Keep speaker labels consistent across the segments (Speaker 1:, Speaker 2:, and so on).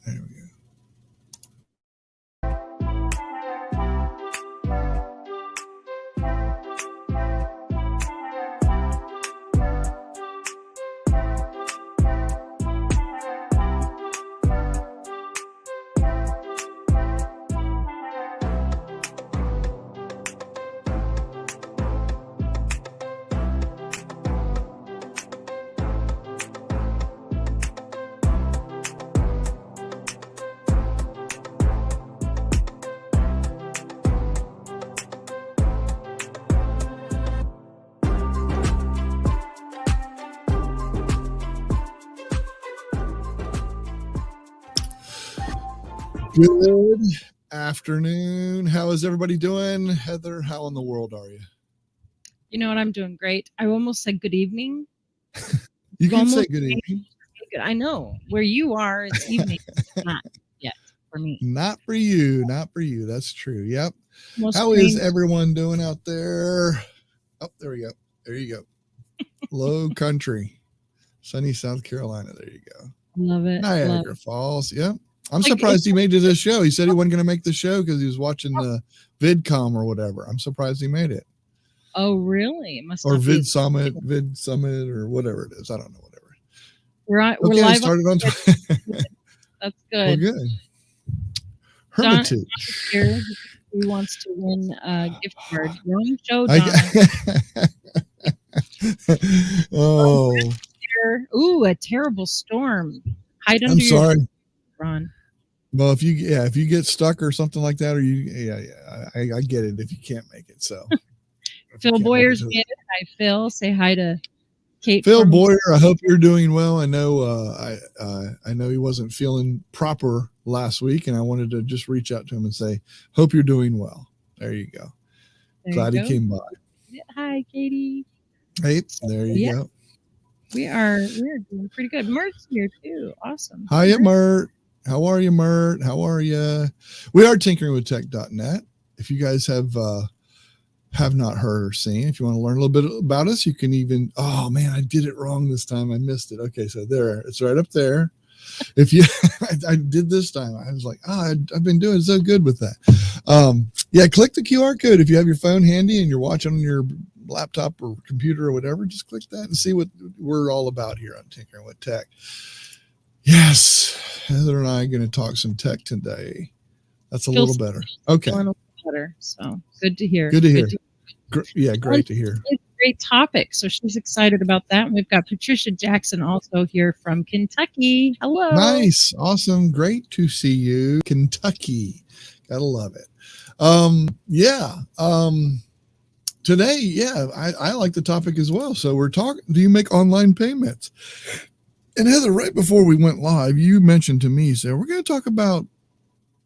Speaker 1: There we go. Good afternoon. How is everybody doing? Heather, how in the world are you?
Speaker 2: You know what? I'm doing great. I almost said good evening.
Speaker 1: You can say good evening.
Speaker 2: I know. Where you are, it's evening. Not yet for me.
Speaker 1: Not for you. Not for you. That's true. Yep.
Speaker 2: Most
Speaker 1: How is everyone doing out there? Oh, there we go. There you go. Low country. Sunny South Carolina. There you go.
Speaker 2: Love it.
Speaker 1: Niagara Falls. Yep. I'm surprised he made it to this show. He said he wasn't going to make the show because he was watching the VidCom or whatever. I'm surprised he made it.
Speaker 2: Oh, really? It must
Speaker 1: or Vid Summit or whatever it is. I don't know, whatever.
Speaker 2: We're live.
Speaker 1: Started on
Speaker 2: That's good.
Speaker 1: Well, good. Hermitage.
Speaker 2: Don here. He wants to win a gift card. Wrong show, Don.
Speaker 1: Oh.
Speaker 2: Ooh, a terrible storm. Hide under
Speaker 1: I'm sorry,
Speaker 2: Ron.
Speaker 1: Well, if you get stuck or something like that, or I get it if you can't make it. So
Speaker 2: Phil Boyer's made it. Hi, Phil. Say hi to Kate.
Speaker 1: Phil Boyer, I hope you're doing well. I know I know he wasn't feeling proper last week, and I wanted to just reach out to him and say, hope you're doing well. There you go. Glad he came by.
Speaker 2: Hi, Katie.
Speaker 1: Hey, there you go.
Speaker 2: We're doing pretty good. Mert's here too. Awesome.
Speaker 1: Hiya, Mert. How are you, Mert? How are you? We are tinkeringwithtech.net. If you guys have not heard or seen, if you want to learn a little bit about us, you can even, oh man, I did it wrong this time. I missed it. Okay, so there, it's right up there. If you, I did this time. I was like, I've been doing so good with that. Click the QR code. If you have your phone handy and you're watching on your laptop or computer or whatever, just click that and see what we're all about here on Tinkering with Tech. Yes, Heather and I are going to talk some tech today. That's a little better. Okay.
Speaker 2: A little better. So good to hear.
Speaker 1: Good to hear. Great to hear.
Speaker 2: It's a great topic. So she's excited about that. And we've got Patricia Jackson also here from Kentucky. Hello.
Speaker 1: Nice. Awesome. Great to see you. Kentucky. Gotta love it. Today, I like the topic as well. So we're talking, do you make online payments? And Heather, right before we went live, you mentioned to me, so we're going to talk about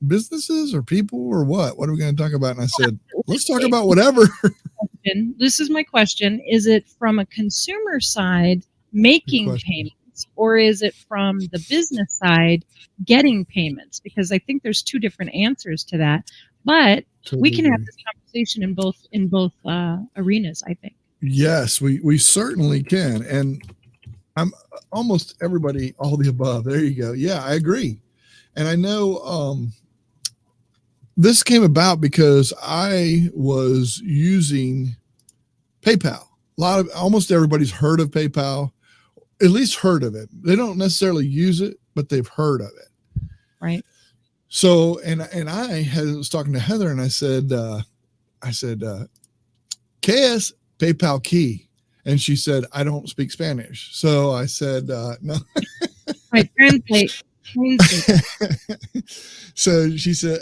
Speaker 1: businesses or people or what? What are we going to talk about? And I said, let's talk about whatever.
Speaker 2: This is my question. Is it from a consumer side making payments, or is it from the business side getting payments? Because I think there's two different answers to that. But we can have this conversation in both arenas, I think.
Speaker 1: Yes, we certainly can. And I'm almost everybody, all the above. There you go. Yeah, I agree. And I know this came about because I was using PayPal. Almost everybody's heard of PayPal, at least heard of it. They don't necessarily use it, but they've heard of it.
Speaker 2: Right.
Speaker 1: So, and I was talking to Heather and I said, KS PayPal key. And she said, I don't speak Spanish. So I said, no.
Speaker 2: Right, translate.
Speaker 1: So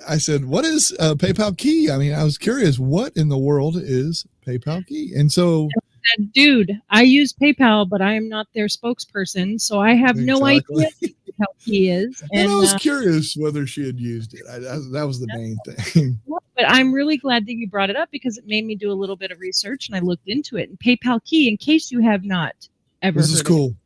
Speaker 1: I said, what is PayPal key? I mean, I was curious, what in the world is PayPal key? And so,
Speaker 2: dude, I use PayPal, but I am not their spokesperson. So I have no idea what PayPal key is.
Speaker 1: And I was curious whether she had used it. That was the main thing.
Speaker 2: But I'm really glad that you brought it up because it made me do a little bit of research and I looked into it. And PayPal key, in case you have not ever
Speaker 1: heard of it. This is cool.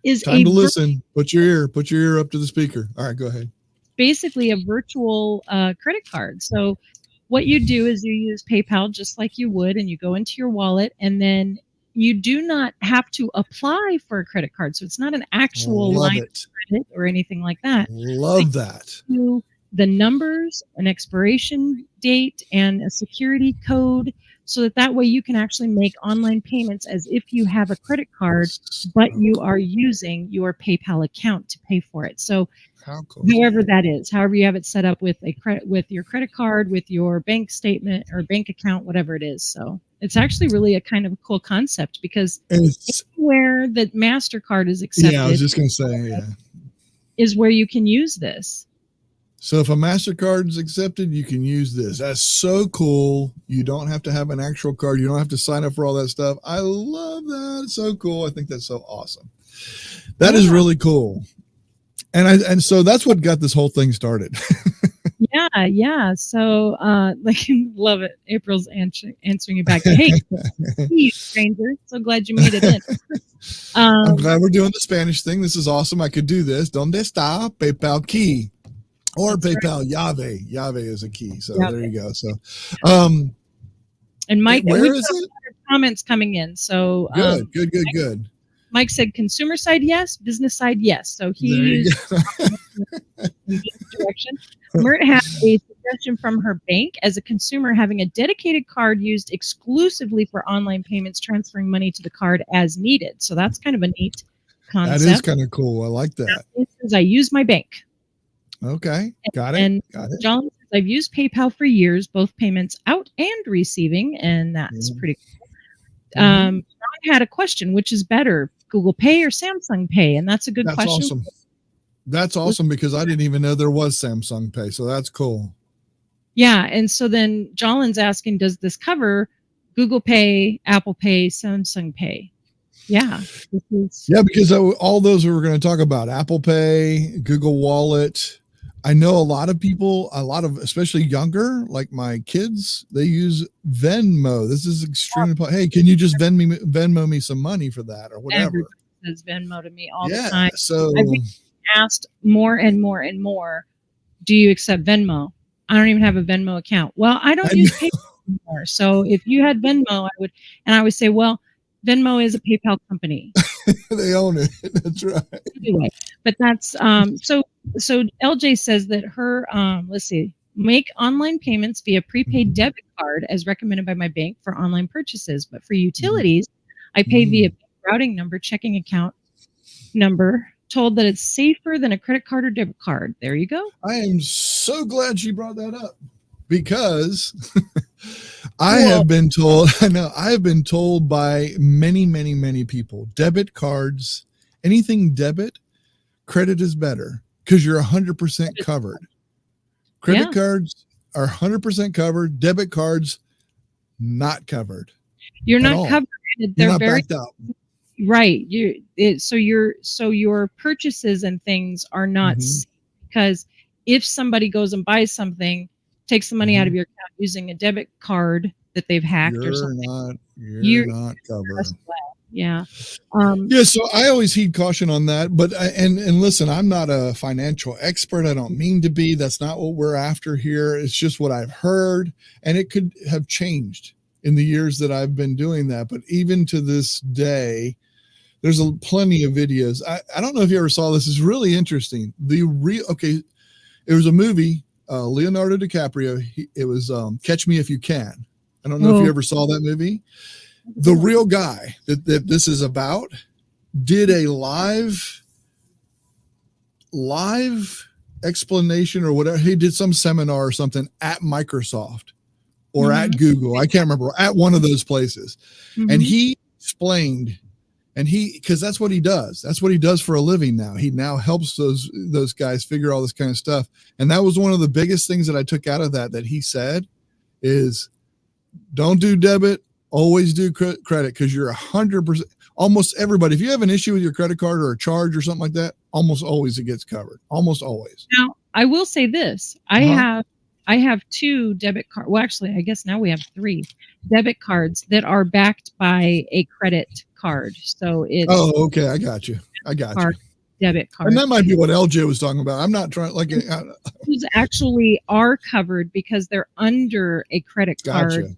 Speaker 2: Is
Speaker 1: time to listen. Put your ear up to the speaker. All right, go ahead.
Speaker 2: Basically a virtual credit card. So what you do is you use PayPal just like you would, and you go into your wallet, and then you do not have to apply for a credit card. So it's not an actual
Speaker 1: Love
Speaker 2: line
Speaker 1: it.
Speaker 2: of credit or anything like that.
Speaker 1: Love that.
Speaker 2: The numbers, an expiration date, and a security code, so that way you can actually make online payments as if you have a credit card, but you are using your PayPal account to pay for it. So
Speaker 1: How cool.
Speaker 2: however that is, however you have it set up with with your credit card, with your bank statement or bank account, whatever it is. So it's actually really a kind of a cool concept, because anywhere that MasterCard is accepted,
Speaker 1: yeah, I was just going to say,
Speaker 2: is where you can use this.
Speaker 1: So if a MasterCard is accepted, you can use this. That's so cool. You don't have to have an actual card. You don't have to sign up for all that stuff. I love that. It's so cool. I think that's so awesome. That is really cool. And so that's what got this whole thing started.
Speaker 2: Yeah. So love it. April's answering you back. Hey, stranger. So glad you made it in.
Speaker 1: I'm glad we're doing the Spanish thing. This is awesome. I could do this. ¿Dónde está PayPal key? Or that's PayPal right. llave. Llave is a key. So there you go. So,
Speaker 2: and Mike,
Speaker 1: where is it?
Speaker 2: Comments coming in. So
Speaker 1: good.
Speaker 2: Mike said consumer side, yes. Business side, yes. So he used direction. Mert had a suggestion from her bank as a consumer having a dedicated card used exclusively for online payments, transferring money to the card as needed. So that's kind of a neat concept.
Speaker 1: That is kind of cool. I like that.
Speaker 2: I use my bank.
Speaker 1: Okay, got it.
Speaker 2: And John says, I've used PayPal for years, both payments out and receiving, and that's pretty cool. John had a question, which is better, Google Pay or Samsung Pay? And that's a good question.
Speaker 1: Awesome. That's awesome, because I didn't even know there was Samsung Pay, so that's cool.
Speaker 2: Yeah, and so then Jolin's asking, does this cover Google Pay, Apple Pay, Samsung Pay? Yeah.
Speaker 1: Yeah, because all those we were going to talk about, Apple Pay, Google Wallet. I know a lot of people, especially younger, like my kids, they use Venmo. This is extremely, hey, can you just Venmo me some money for that or whatever?
Speaker 2: Everybody says Venmo to me all the time.
Speaker 1: So
Speaker 2: I've been asked more and more and more, do you accept Venmo? I don't even have a Venmo account. Well, I don't use PayPal anymore. So if you had Venmo, I would say, well, Venmo is a PayPal company.
Speaker 1: They own it. That's right.
Speaker 2: Anyway, but that's so LJ says that her make online payments via prepaid debit card as recommended by my bank for online purchases, but for utilities, I pay via routing number, checking account number, told that it's safer than a credit card or debit card. There you go.
Speaker 1: I am so glad she brought that up, because I have been told by many people, debit cards, anything debit, credit is better because you're 100% covered. Credit cards are 100% covered. Debit cards, not covered.
Speaker 2: You're not covered. They're
Speaker 1: not
Speaker 2: very
Speaker 1: backed up.
Speaker 2: Right. So your purchases and things are not because if somebody goes and buys something, takes the money out of your account using a debit card that they've hacked or something,
Speaker 1: you're not covered.
Speaker 2: Yeah.
Speaker 1: So I always heed caution on that. But and listen, I'm not a financial expert. I don't mean to be. That's not what we're after here. It's just what I've heard, and it could have changed in the years that I've been doing that. But even to this day, there's plenty of videos. I don't know if you ever saw this. It's really interesting. It was a movie. Leonardo DiCaprio. It was Catch Me If You Can. I don't know if you ever saw that movie. The real guy that this is about did a live explanation or whatever. He did some seminar or something at Microsoft or at Google. I can't remember, at one of those places. And he explained, because that's what he does. That's what he does for a living now. He now helps those guys figure all this kind of stuff. And that was one of the biggest things that I took out of that he said is, don't do debit, always do credit, because you're 100%, almost everybody, if you have an issue with your credit card or a charge or something like that, almost always it gets covered. Almost always.
Speaker 2: Now, I will say this. I have 2 debit cards. Well, actually, I guess now we have 3 debit cards that are backed by a credit card. So it's
Speaker 1: okay. I got you.
Speaker 2: Debit card.
Speaker 1: And that might be what LJ was talking about. I'm not trying
Speaker 2: these actually are covered because they're under a credit card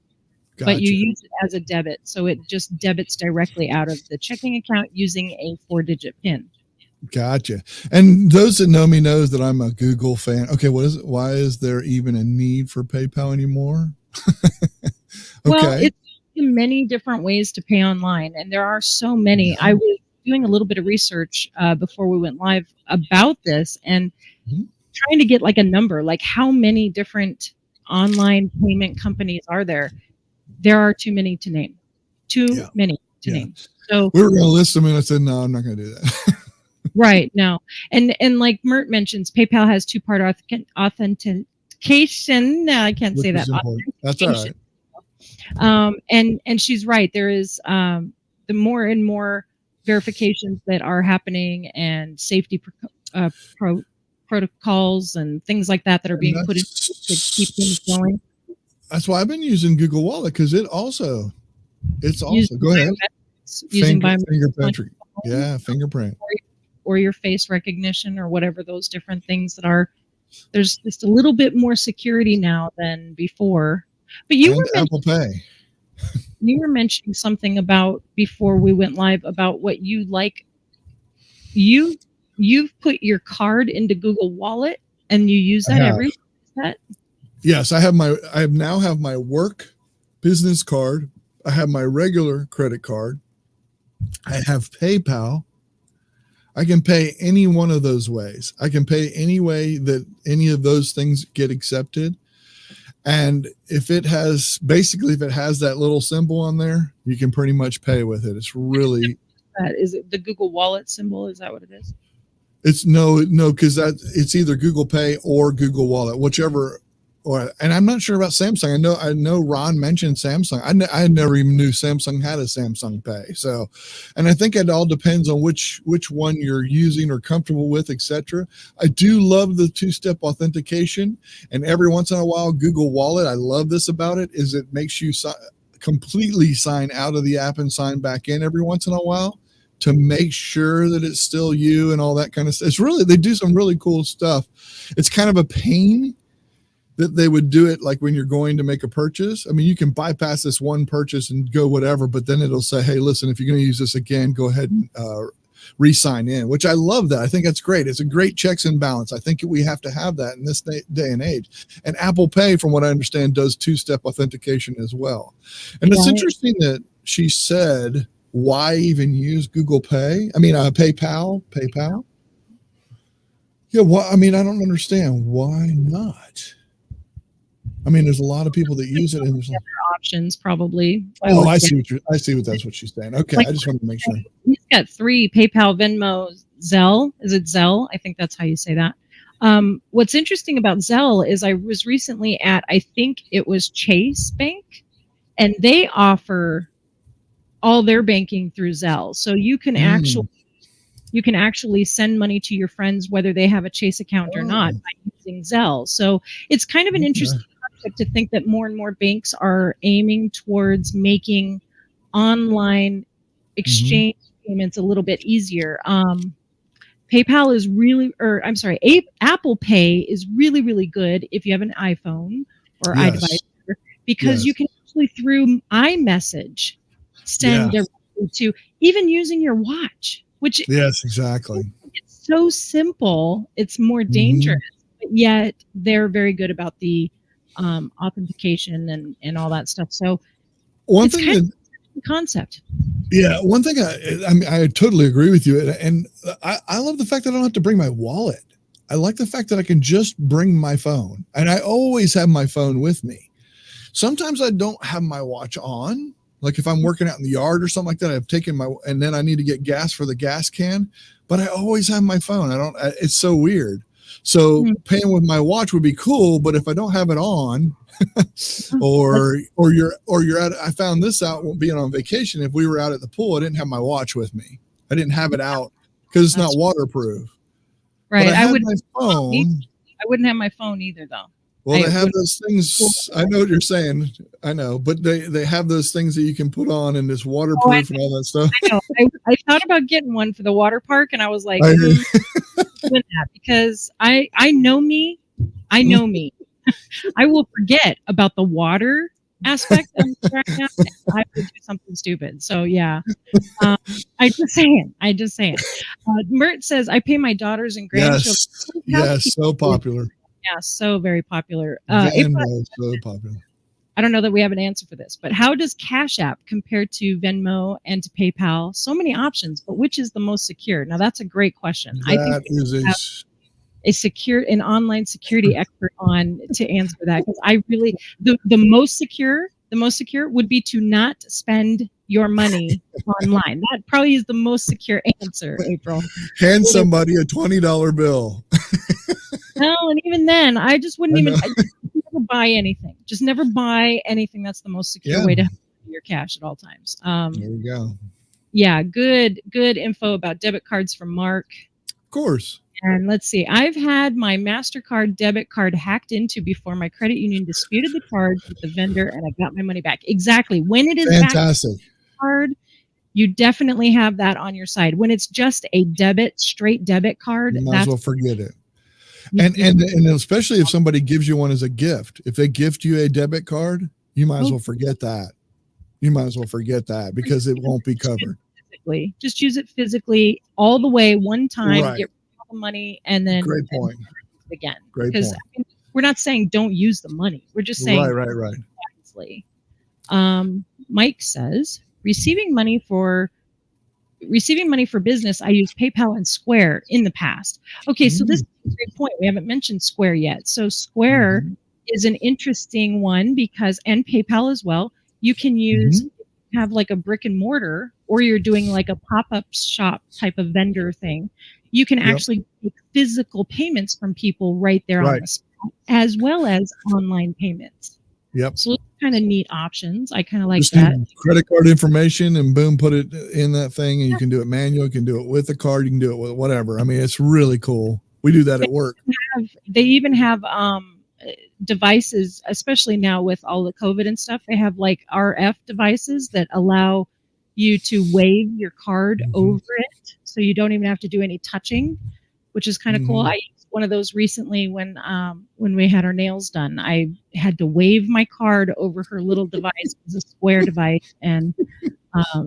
Speaker 2: but you
Speaker 1: Gotcha.
Speaker 2: use it as a debit. So it just debits directly out of the checking account using a 4-digit PIN.
Speaker 1: Gotcha. And those that know me knows that I'm a Google fan. Okay, what is it? Why is there even a need for PayPal anymore?
Speaker 2: Well,
Speaker 1: Okay.
Speaker 2: it's many different ways to pay online, and there are so many.
Speaker 1: Yeah.
Speaker 2: I was doing a little bit of research before we went live about this, and
Speaker 1: Mhm.
Speaker 2: trying to get like a number, like how many different online payment companies are there? There are too many to name. Too
Speaker 1: Yeah.
Speaker 2: many to
Speaker 1: Yeah.
Speaker 2: name. So
Speaker 1: We were going to list them and I said, no, I'm not going to do that.
Speaker 2: right, no. And like Mert mentions, PayPal has two-part authentication. No, I can't
Speaker 1: Which
Speaker 2: say
Speaker 1: is
Speaker 2: that.
Speaker 1: important. That's all right.
Speaker 2: And she's right. There is the more and more verifications that are happening, and safety protocols and things like that are
Speaker 1: And
Speaker 2: being put in to keep things going.
Speaker 1: that's why I've been using Google Wallet, because it's also go ahead.
Speaker 2: Using biometrics,
Speaker 1: Fingerprint. Yeah, fingerprint.
Speaker 2: or your face recognition, or whatever those different things that are. There's just a little bit more security now than before. But you were
Speaker 1: Apple Pay.
Speaker 2: You were mentioning something about before we went live about what you like. You've put your card into Google Wallet and you use that every that.
Speaker 1: Yes, I now have my work business card. I have my regular credit card. I have PayPal. I can pay any one of those ways. I can pay any way that any of those things get accepted. And if it has that little symbol on there, you can pretty much pay with it. It's really,
Speaker 2: Is it the Google Wallet symbol? Is that what it is?
Speaker 1: it's no, because it's either Google Pay or Google Wallet, whichever. And I'm not sure about Samsung. I know Ron mentioned Samsung. I never even knew Samsung had a Samsung Pay. So, and I think it all depends on which one you're using or comfortable with, etc. I do love the 2-step authentication, and every once in a while, Google Wallet. I love this about it is it makes you completely sign out of the app and sign back in every once in a while to make sure that it's still you and all that kind of stuff. They do some really cool stuff. It's kind of a pain that they would do it like when you're going to make a purchase. I mean, you can bypass this one purchase and go whatever, but then it'll say, hey, listen, if you're going to use this again, go ahead and re-sign in, which I love that. I think that's great. It's a great checks and balance. I think we have to have that in this day and age. And Apple Pay, from what I understand, does 2-step authentication as well. And it's interesting that she said, why even use Google Pay? I mean, PayPal. Yeah, well, I mean, I don't understand. Why not? I mean, there's a lot of people that use it, and there's
Speaker 2: options probably.
Speaker 1: I see that's what she's saying. Okay, I just wanted to make sure.
Speaker 2: He's got 3: PayPal, Venmo, Zelle. Is it Zelle? I think that's how you say that. What's interesting about Zelle is I was recently at, I think it was Chase Bank, and they offer all their banking through Zelle. So you can actually send money to your friends whether they have a Chase account or not by using Zelle. So it's kind of an interesting concept to think that more and more banks are aiming towards making online exchange payments a little bit easier. PayPal is Apple Pay is really, really good if you have an iPhone or iDevice, because you can actually through iMessage send directly to, even using your watch, which
Speaker 1: exactly.
Speaker 2: It's so simple. It's more dangerous, but yet they're very good about the authentication and all that stuff. So
Speaker 1: one thing
Speaker 2: concept.
Speaker 1: Yeah, one thing I totally agree with you, and I love the fact that I don't have to bring my wallet. I like the fact that I can just bring my phone, and I always have my phone with me. Sometimes I don't have my watch on, like if I'm working out in the yard or something like that. I've taken and then I need to get gas for the gas can, but I always have my phone. It's so weird. So paying with my watch would be cool, but if I don't have it on, or you're at, I found this out being on vacation. If we were out at the pool, I didn't have my watch with me. I didn't have it out because it's not waterproof.
Speaker 2: Right.
Speaker 1: But I had my phone.
Speaker 2: I wouldn't have my phone either, though.
Speaker 1: Well, they have those things. I know what you're saying. I know, but they have those things that you can put on, and it's waterproof and all that stuff.
Speaker 2: I know. I thought about getting one for the water park, and I was like, because I know me. I know me. I will forget about the water aspect of it right now, I would do something stupid. So yeah, I just saying. Mert says I pay my daughters and grandchildren.
Speaker 1: Yes, so popular.
Speaker 2: Yeah, so very popular.
Speaker 1: Venmo, so popular.
Speaker 2: I don't know that we have an answer for this, but how does Cash App compare to Venmo and to PayPal? So many options, but which is the most secure? Now that's a great question. I think an online security expert on to answer that, because I really the most secure would be to not spend your money online. That probably is the most secure answer, April.
Speaker 1: Hand somebody a $20 bill.
Speaker 2: No, and even then, I just wouldn't even never buy anything. Just never buy anything. That's the most secure way to have your cash at all times.
Speaker 1: There you go.
Speaker 2: Yeah, good info about debit cards from Mark.
Speaker 1: Of course.
Speaker 2: And let's see, I've had my MasterCard debit card hacked into before my credit union disputed the charge with the vendor, and I got my money back. Exactly. When it is
Speaker 1: fantastic
Speaker 2: card, you definitely have that on your side. When it's just a straight debit card,
Speaker 1: you might as well forget it. And especially if somebody gives you one as a gift. If they gift you a debit card, you might as well forget that. You might as well forget that, because it won't be covered.
Speaker 2: Just use it physically all the way one time,
Speaker 1: right.
Speaker 2: Get the money, and then
Speaker 1: great point
Speaker 2: again.
Speaker 1: Great point.
Speaker 2: I mean, we're not saying don't use the money. We're just saying
Speaker 1: right.
Speaker 2: Mike says receiving money for business, I use PayPal and Square in the past. Okay, so this is a great point. We haven't mentioned Square yet. So Square is an interesting one because, and PayPal as well, you can use have like a brick and mortar, or you're doing like a pop-up shop type of vendor thing. You can actually take physical payments from people right there on the spot, as well as online payments.
Speaker 1: Yep.
Speaker 2: So it's kind of neat options. I kind of like
Speaker 1: just
Speaker 2: that.
Speaker 1: Credit card information and boom, put it in that thing, and you can do it manual. You can do it with a card. You can do it with whatever. I mean, it's really cool. We do that at work.
Speaker 2: They even have devices, especially now with all the COVID and stuff. They have like RF devices that allow you to wave your card over it, so you don't even have to do any touching, which is kind of cool. I used one of those recently when we had our nails done. I had to wave my card over her little device. It was a Square device, and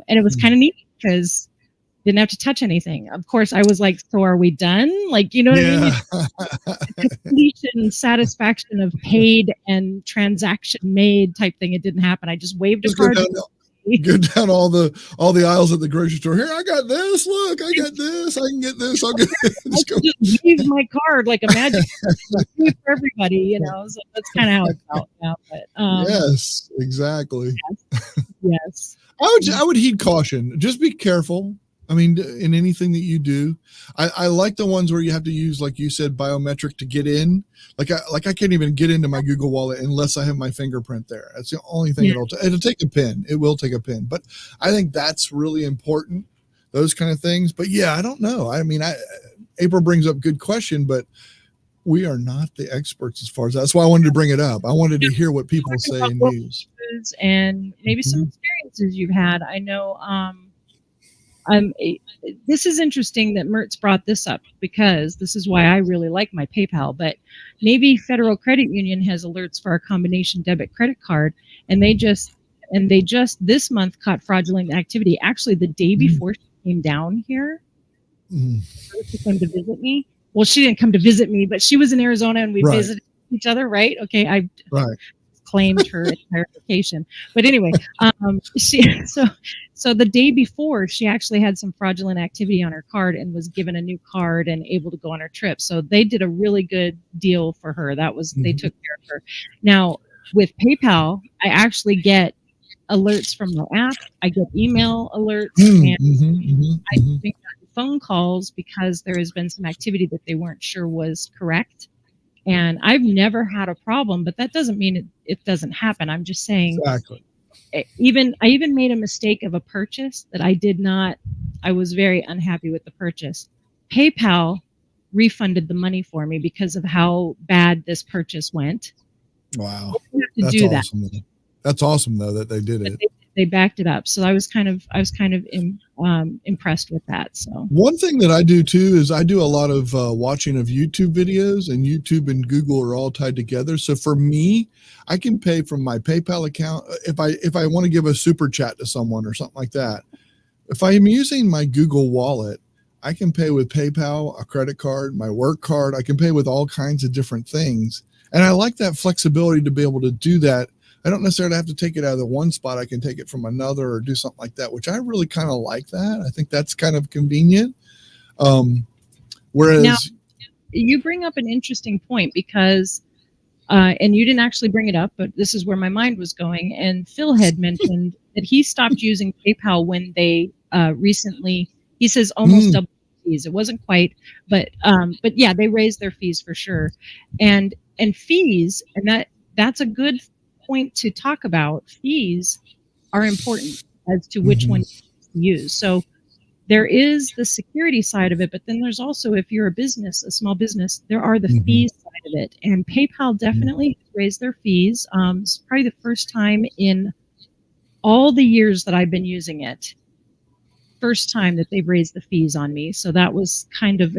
Speaker 2: it was kind of neat because didn't have to touch anything. Of course, I was like, so are we done? Like, you know what I mean? Completion, satisfaction of paid and transaction made type thing. It didn't happen. I just waved a card.
Speaker 1: Go down all the aisles at the grocery store. Here, I got this. Look, I got this. I can get this. I'll get this.
Speaker 2: Just wave my card like a magic for everybody, you know. So that's kind of how it felt now. But
Speaker 1: yes, exactly.
Speaker 2: Yes.
Speaker 1: I would heed caution. Just be careful. I mean, in anything that you do, I like the ones where you have to use, like you said, biometric to get in. Like I can't even get into my Google Wallet unless I have my fingerprint there. That's the only thing it'll take a pin. It will take a pin, but I think that's really important. Those kind of things. But yeah, I don't know. I mean, April brings up a good question, but we are not the experts as far as that. That's why I wanted to bring it up. I wanted to hear what people say and use,
Speaker 2: and maybe some experiences you've had. I know. This is interesting that Mertz brought this up, because this is why I really like my PayPal. But Navy Federal Credit Union has alerts for our combination debit credit card, and they just this month caught fraudulent activity. Actually, the day before she came down here, she came to visit me. Well, she didn't come to visit me, but she was in Arizona, and we visited each other. Right? Okay, I claimed her entire vacation. But anyway, so the day before, she actually had some fraudulent activity on her card and was given a new card and able to go on her trip. So they did a really good deal for her. That was they took care of her. Now with PayPal, I actually get alerts from the app. I get email alerts, and I think phone calls because there has been some activity that they weren't sure was correct. And I've never had a problem, but that doesn't mean it doesn't happen. I'm just saying, I even made a mistake of a purchase that I was very unhappy with the purchase. PayPal refunded the money for me because of how bad this purchase went.
Speaker 1: Wow.
Speaker 2: That's awesome.
Speaker 1: That's awesome though that they did it.
Speaker 2: They backed it up. So I was kind of impressed with that. So
Speaker 1: one thing that I do too is I do a lot of watching of YouTube videos, and YouTube and Google are all tied together. So for me, I can pay from my PayPal account if I want to give a super chat to someone or something like that. If I am using my Google Wallet, I can pay with PayPal, a credit card, my work card. I can pay with all kinds of different things. And I like that flexibility to be able to do that. I don't necessarily have to take it out of the one spot. I can take it from another or do something like that, which I really kind of like that. I think that's kind of convenient. Whereas
Speaker 2: now, you bring up an interesting point because, and you didn't actually bring it up, but this is where my mind was going. And Phil had mentioned that he stopped using PayPal when they recently, he says almost double fees. It wasn't quite, but yeah, they raised their fees for sure. And fees, and that's a good point to talk about. Fees are important as to which one to use. So there is the security side of it, but then there's also, if you're a small business, there are the fees side of it. And PayPal definitely raised their fees. It's probably the first time in all the years that I've been using it, first time that they've raised the fees on me. So that was kind of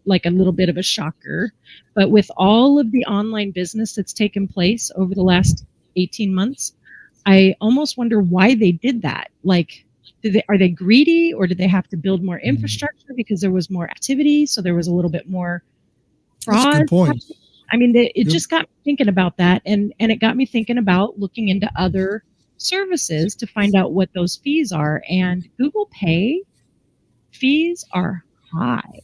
Speaker 2: like a little bit of a shocker. But with all of the online business that's taken place over the last 18 months, I almost wonder why they did that. Like, are they greedy, or did they have to build more infrastructure because there was more activity? So there was a little bit more fraud.
Speaker 1: That's a good point.
Speaker 2: I mean, it just got me thinking about that. And it got me thinking about looking into other services to find out what those fees are. And Google Pay fees are high.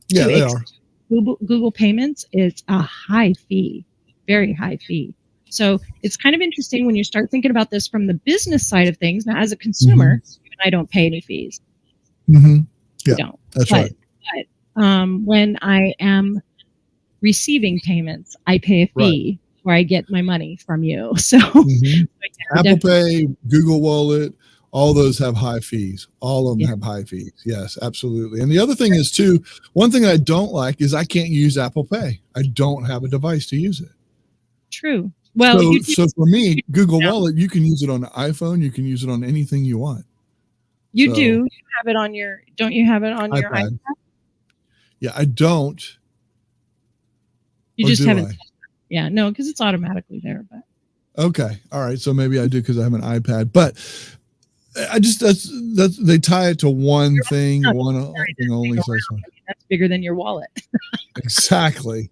Speaker 1: Yeah, they are.
Speaker 2: Google Payments is a high fee, very high fee. So it's kind of interesting when you start thinking about this from the business side of things. Now, as a consumer, I don't pay any fees.
Speaker 1: Yeah,
Speaker 2: I don't.
Speaker 1: That's right.
Speaker 2: But when I am receiving payments, I pay a fee where I get my money from you. So
Speaker 1: Apple Pay, Google Wallet, all those have high fees. All of them have high fees. Yes, absolutely. And the other thing is too, one thing I don't like is I can't use Apple Pay. I don't have a device to use it.
Speaker 2: True. Well,
Speaker 1: so for me, Google Wallet, you can use it on an iPhone. You can use it on anything you want.
Speaker 2: You do. You have it on your, don't you have it on your iPad?
Speaker 1: Yeah, I don't.
Speaker 2: You just haven't. Yeah, no, because it's automatically there. But
Speaker 1: okay, all right. So maybe I do because I have an iPad. But I just that's they tie it to one thing, one thing only. So
Speaker 2: that's bigger than your wallet.
Speaker 1: Exactly.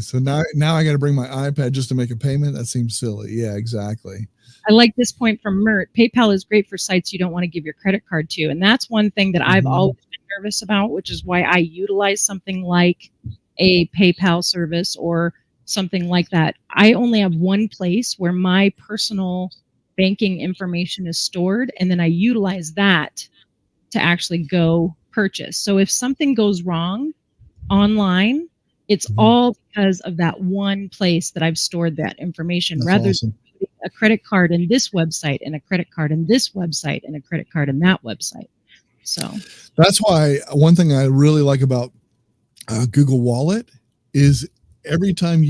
Speaker 1: So now I got to bring my iPad just to make a payment. That seems silly. Yeah, exactly.
Speaker 2: I like this point from Mert. PayPal is great for sites you don't want to give your credit card to. And that's one thing that I've always been nervous about, which is why I utilize something like a PayPal service or something like that. I only have one place where my personal banking information is stored, and then I utilize that to actually go purchase. So if something goes wrong online, it's all because of that one place that I've stored that information.
Speaker 1: That's
Speaker 2: rather
Speaker 1: awesome.
Speaker 2: than a credit card in this website and a credit card in this website and a credit card in that website. So
Speaker 1: that's why one thing I really like about Google Wallet is every time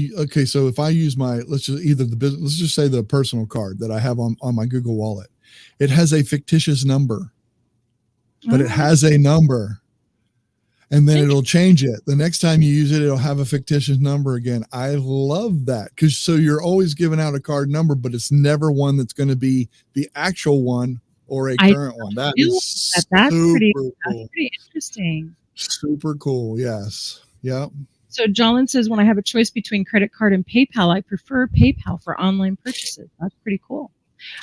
Speaker 1: so if I use my, let's just say the personal card that I have on my Google Wallet, it has a fictitious number, but it has a number. And then it'll change it. The next time you use it, it'll have a fictitious number again. I love that because so you're always giving out a card number, but it's never one that's going to be the actual one or a current one. That's pretty
Speaker 2: interesting.
Speaker 1: Super cool. Yes. Yep.
Speaker 2: So Jolyn says, when I have a choice between credit card and PayPal, I prefer PayPal for online purchases. That's pretty cool.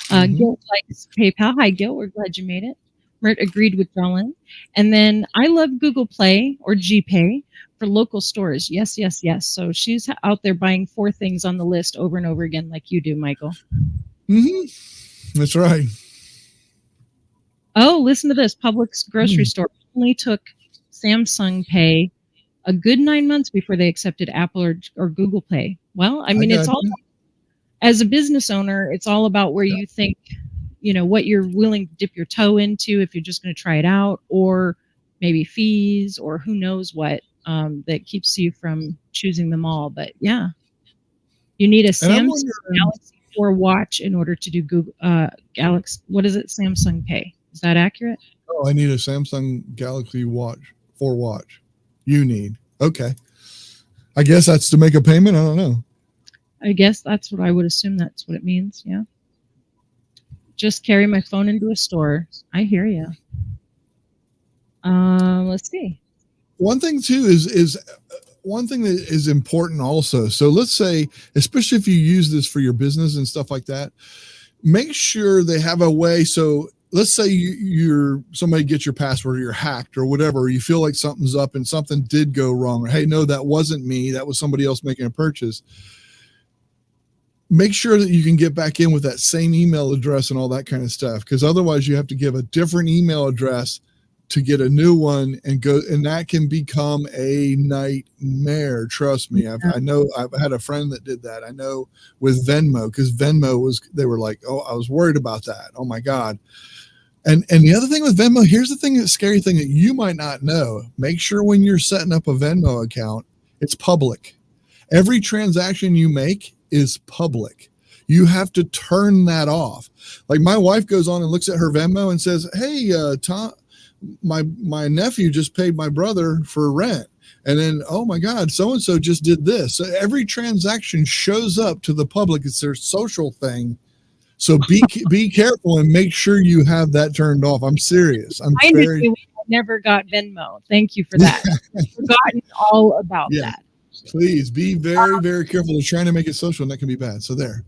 Speaker 2: Gil likes PayPal. Hi, Gil. We're glad you made it. Mert agreed with Jolyn. And then I love Google Play or GPay for local stores. Yes. So she's out there buying 4 things on the list over and over again like you do, Michael.
Speaker 1: That's right.
Speaker 2: Oh, listen to this. Publix grocery store only took Samsung Pay a good 9 months before they accepted Apple or Google Pay. Well, I mean, it's all, as a business owner, it's all about where you think, what you're willing to dip your toe into if you're just going to try it out, or maybe fees, or who knows what that keeps you from choosing them all. But yeah, you need a Samsung Galaxy or watch in order to do Google Galaxy. What is it? Samsung Pay. Is that accurate?
Speaker 1: Oh, I need a Samsung Galaxy Watch 4 watch. You need. Okay. I guess that's to make a payment. I don't know.
Speaker 2: I guess that's what I would assume. That's what it means. Yeah. Just carry my phone into a store. I hear you. Let's see.
Speaker 1: One thing too is one thing that is important also. So let's say, especially if you use this for your business and stuff like that, make sure they have a way. So let's say you're somebody gets your password, or you're hacked or whatever, or you feel like something's up and something did go wrong, or hey, no, that wasn't me, that was somebody else making a purchase. Make sure that you can get back in with that same email address and all that kind of stuff, because otherwise you have to give a different email address to get a new one and go, and that can become a nightmare. Trust me. I know I've had a friend that did that. I know with Venmo, because Venmo was, they were like, oh, I was worried about that. Oh my God. And the other thing with Venmo, here's the thing, the scary thing that you might not know. Make sure when you're setting up a Venmo account, it's public. Every transaction you make is public. You have to turn that off. Like my wife goes on and looks at her Venmo and says, hey, Tom, my nephew just paid my brother for rent. And then, oh my God, so-and-so just did this. So every transaction shows up to the public. It's their social thing. So be careful and make sure you have that turned off. I'm serious.
Speaker 2: I never got Venmo. Thank you for that. I've forgotten all about that.
Speaker 1: Please be very, very careful. They're trying to make it social, and that can be bad. So there.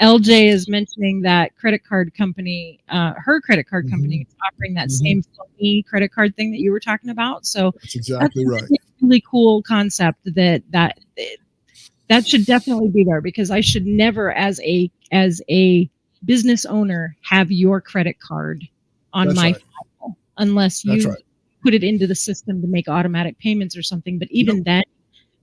Speaker 2: LJ is mentioning that credit card company, her credit card company is offering that same Sony credit card thing that you were talking about. So
Speaker 1: that's exactly right.
Speaker 2: A really cool concept that should definitely be there, because I should never, as a business owner, have your credit card on my file unless you put it into the system to make automatic payments or something. But even then,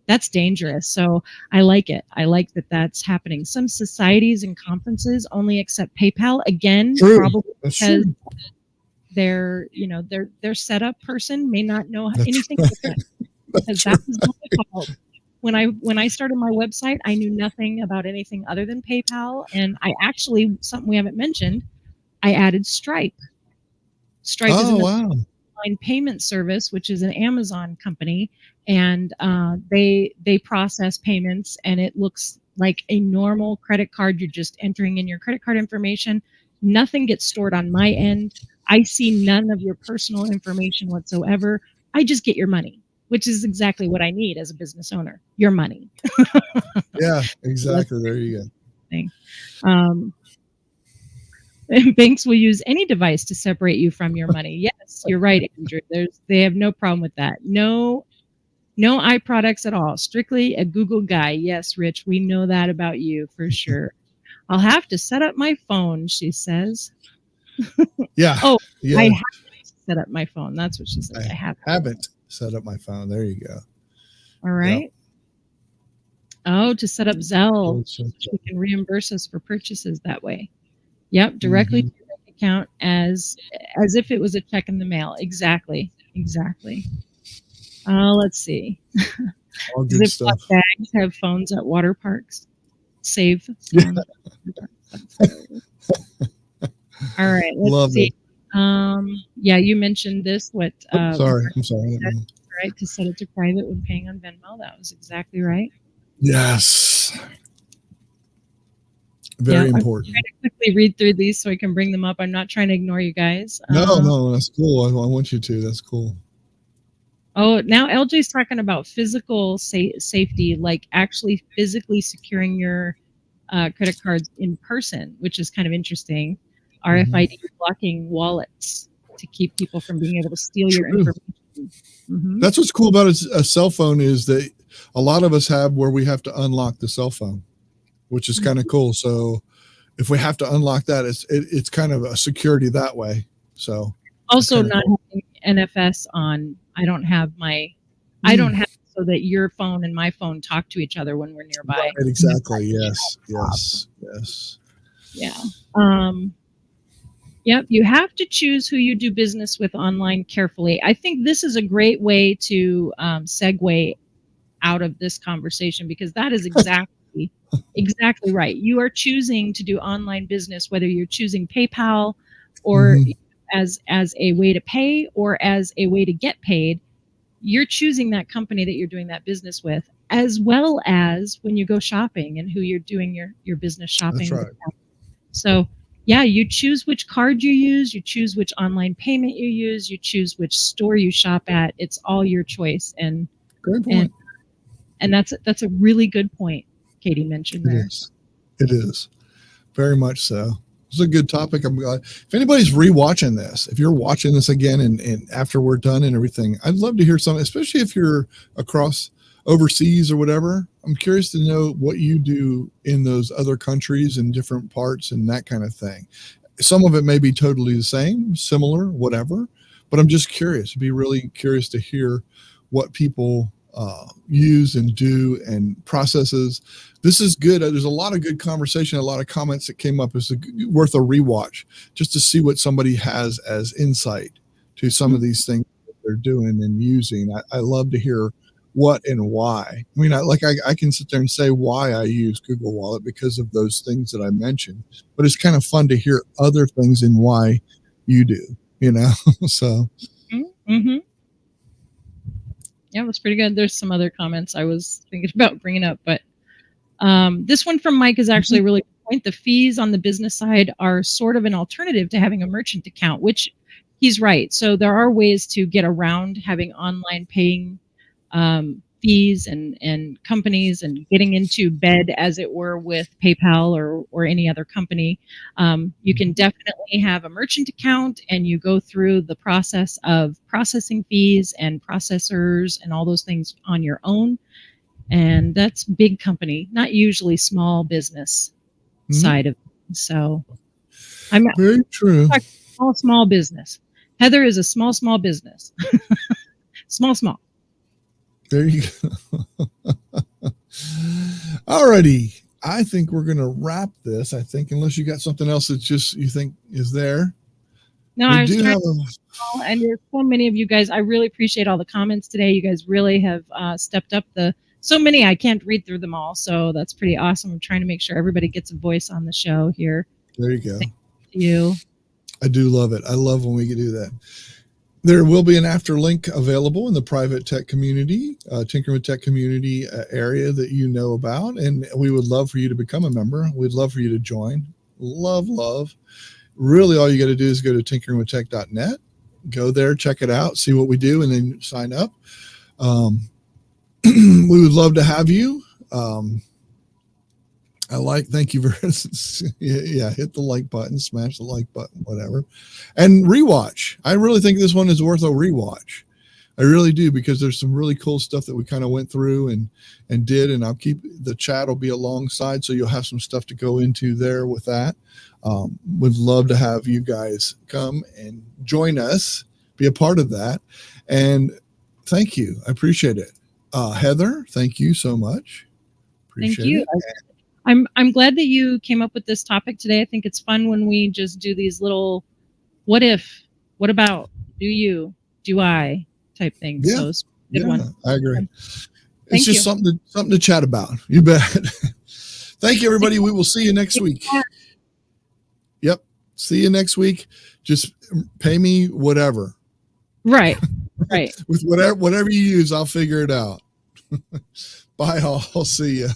Speaker 2: that's dangerous. So I like it. I like that that's happening. Some societies and conferences only accept PayPal. Again, probably because their setup person may not know anything different. Because that was my fault. When I started my website, I knew nothing about anything other than PayPal, and I actually, something we haven't mentioned, I added Stripe. Stripe is an online payment service, which is an Amazon company, and they process payments, and it looks like a normal credit card. You're just entering in your credit card information. Nothing gets stored on my end. I see none of your personal information whatsoever. I just get your money, which is exactly what I need as a business owner. Your money.
Speaker 1: Yeah, exactly. There you
Speaker 2: go. Banks will use any device to separate you from your money. Yes, you're right, Andrew. They have no problem with that. No iProducts at all. Strictly a Google guy. Yes, Rich, we know that about you for sure. I'll have to set up my phone, she says.
Speaker 1: Yeah.
Speaker 2: Oh, yeah. I haven't set up my phone. That's what she says. I
Speaker 1: haven't set up my phone. There you go.
Speaker 2: All right. Yep. Oh, to set up Zelle, she can reimburse us for purchases that way. Yep, directly to your bank account as if it was a check in the mail. Exactly. Let's see.
Speaker 1: All good stuff.
Speaker 2: Bags have phones at water parks. Save. All right. Let's see. Yeah, you mentioned this.
Speaker 1: I'm sorry.
Speaker 2: Right, to set it to private when paying on Venmo. That was exactly right.
Speaker 1: Yes. Very important.
Speaker 2: I'm trying to quickly read through these so I can bring them up. I'm not trying to ignore you guys.
Speaker 1: No, that's cool. I want you to. That's cool.
Speaker 2: Oh, now LJ's talking about physical safety, like actually physically securing your credit cards in person, which is kind of interesting. RFID blocking wallets to keep people from being able to steal your information.
Speaker 1: That's what's cool about a cell phone, is that a lot of us have where we have to unlock the cell phone, which is kind of cool. So if we have to unlock that, it's kind of a security that way. So
Speaker 2: also not having NFS on. I don't have so that your phone and my phone talk to each other when we're nearby.
Speaker 1: Right, exactly. Yes.
Speaker 2: Yeah. Yep. You have to choose who you do business with online carefully. I think this is a great way to segue out of this conversation, because that is exactly Exactly right. You are choosing to do online business, whether you're choosing PayPal or
Speaker 1: Mhm.
Speaker 2: as a way to pay or as a way to get paid. You're choosing that company that you're doing that business with, as well as when you go shopping and who you're doing your business
Speaker 1: That's
Speaker 2: shopping with.
Speaker 1: right.
Speaker 2: So yeah, you choose which card you use, you choose which online payment you use, you choose which store you shop at. It's all your choice.
Speaker 1: Great
Speaker 2: And
Speaker 1: point.
Speaker 2: and that's a really good point Katie mentioned
Speaker 1: It
Speaker 2: there.
Speaker 1: is. It is. Very much so. It's a good topic. I'm glad. If anybody's rewatching this, if you're watching this again and after we're done and everything, I'd love to hear something, especially if you're across overseas or whatever. I'm curious to know what you do in those other countries and different parts and that kind of thing. Some of it may be totally the same, similar, whatever, but I'm just curious. I'd be really curious to hear what people use and do and processes. This is good. There's a lot of good conversation, a lot of comments that came up. It's worth a rewatch just to see what somebody has as insight to some of these things that they're doing and using. I love to hear what and why. I mean, I can sit there and say why I use Google Wallet because of those things that I mentioned, but it's kind of fun to hear other things and why you do, so.
Speaker 2: Mm-hmm. Yeah, it was pretty good. There's some other comments I was thinking about bringing up, but this one from Mike is actually a really good point. The fees on the business side are sort of an alternative to having a merchant account, which he's right. So there are ways to get around having online paying fees and companies and getting into bed, as it were, with PayPal or any other company. You can definitely have a merchant account and you go through the process of processing fees and processors and all those things on your own. And that's big company, not usually small business side of it. So I'm
Speaker 1: very true.
Speaker 2: Small business. Heather is a small business. small.
Speaker 1: There you go. Alrighty. I think we're going to wrap this. I think, unless you got something else that just you think is there.
Speaker 2: No, I was trying and there's so many of you guys. I really appreciate all the comments today. You guys really have stepped up so many I can't read through them all. So that's pretty awesome. I'm trying to make sure everybody gets a voice on the show here.
Speaker 1: There you go.
Speaker 2: Thank you.
Speaker 1: I do love it. I love when we can do that. There will be an after link available in the private tech community, Tinkering with Tech community area that you know about. And we would love for you to become a member. We'd love for you to join. Love. Really, all you got to do is go to tinkeringwithtech.net, go there, check it out, see what we do, and then sign up. We would love to have you. Thank you very much. Yeah, hit the like button, smash the like button, whatever. And rewatch. I really think this one is worth a rewatch. I really do, because there's some really cool stuff that we kind of went through and did, and I'll keep the chat will be alongside, so you'll have some stuff to go into there with that. Would love to have you guys come and join us, be a part of that. And thank you. I appreciate it. Heather, thank you so much.
Speaker 2: Thank you. I'm glad that you came up with this topic today. I think it's fun when we just do these little what if, what about, do you, do I type things.
Speaker 1: Yeah.
Speaker 2: So good one.
Speaker 1: I agree. It's just something to chat about. You bet. Thank you, everybody. We will see you next week. Yep. See you next week. Just pay me whatever.
Speaker 2: Right.
Speaker 1: With whatever you use, I'll figure it out. Bye all. I'll see you.